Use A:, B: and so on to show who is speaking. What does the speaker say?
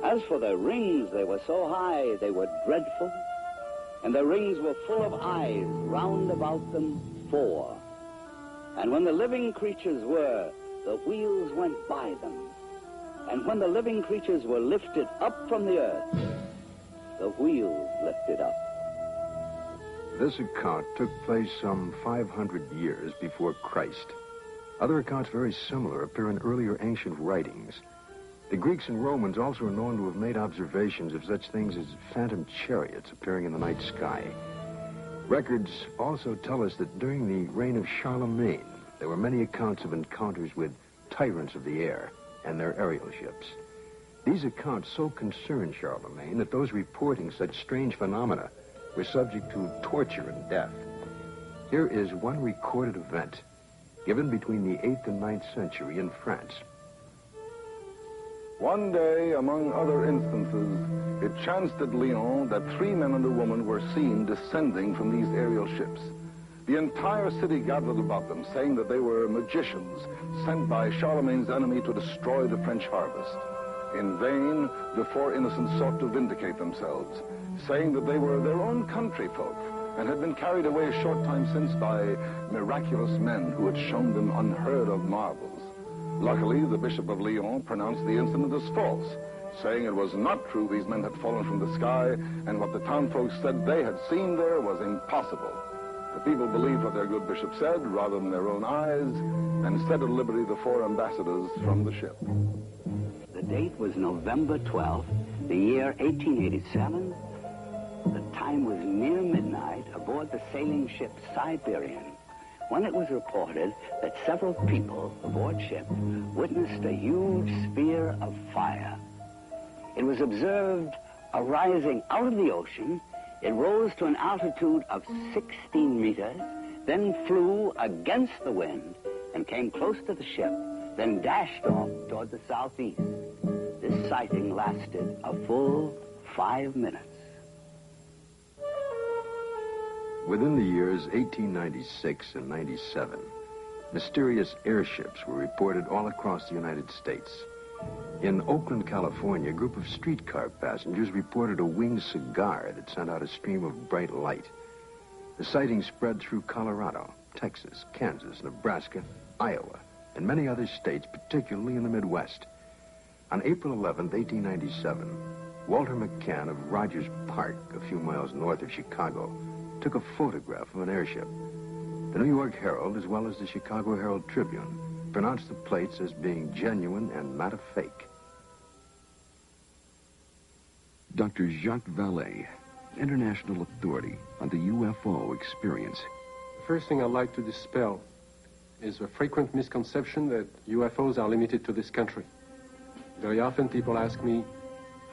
A: As for their rings, they were so high they were dreadful, and their rings were full of eyes, round about them 4. And when the living creatures were, the wheels went by them. And when the living creatures were lifted up from the earth, the wheels lifted up.
B: This account took place some 500 years before Christ. Other accounts very similar appear in earlier ancient writings. The Greeks and Romans also are known to have made observations of such things as phantom chariots appearing in the night sky. Records also tell us that during the reign of Charlemagne, there were many accounts of encounters with tyrants of the air and their aerial ships. These accounts so concerned Charlemagne that those reporting such strange phenomena were subject to torture and death. Here is one recorded event given between the 8th and 9th century in France.
C: One day, among other instances, it chanced at Lyon that 3 men and a woman were seen descending from these aerial ships. The entire city gathered about them, saying that they were magicians sent by Charlemagne's enemy to destroy the French harvest. In vain, the 4 innocents sought to vindicate themselves, saying that they were their own country folk and had been carried away a short time since by miraculous men who had shown them unheard of marvels. Luckily, the Bishop of Lyon pronounced the incident as false, saying it was not true these men had fallen from the sky, and what the townfolk said they had seen there was impossible. The people believed what their good bishop said rather than their own eyes, and set at liberty the 4 ambassadors from the ship.
A: The date was November 12th, the year 1887. The time was near midnight aboard the sailing ship Siberian, when it was reported that several people aboard ship witnessed a huge sphere of fire. It was observed arising out of the ocean. It rose to an altitude of 16 meters, then flew against the wind and came close to the ship, then dashed off toward the southeast. This sighting lasted a full 5 minutes.
B: Within the years 1896 and 97, mysterious airships were reported all across the United States. In Oakland, California, a group of streetcar passengers reported a winged cigar that sent out a stream of bright light. The sighting spread through Colorado, Texas, Kansas, Nebraska, Iowa, and many other states, particularly in the Midwest. On April 11, 1897, Walter McCann of Rogers Park, a few miles north of Chicago, took a photograph of an airship. The New York Herald, as well as the Chicago Herald Tribune, pronounced the plates as being genuine and not a fake.
D: Dr. Jacques Vallée, international authority on the UFO experience.
E: The first thing I'd like to dispel is a frequent misconception that UFOs are limited to this country. Very often people ask me,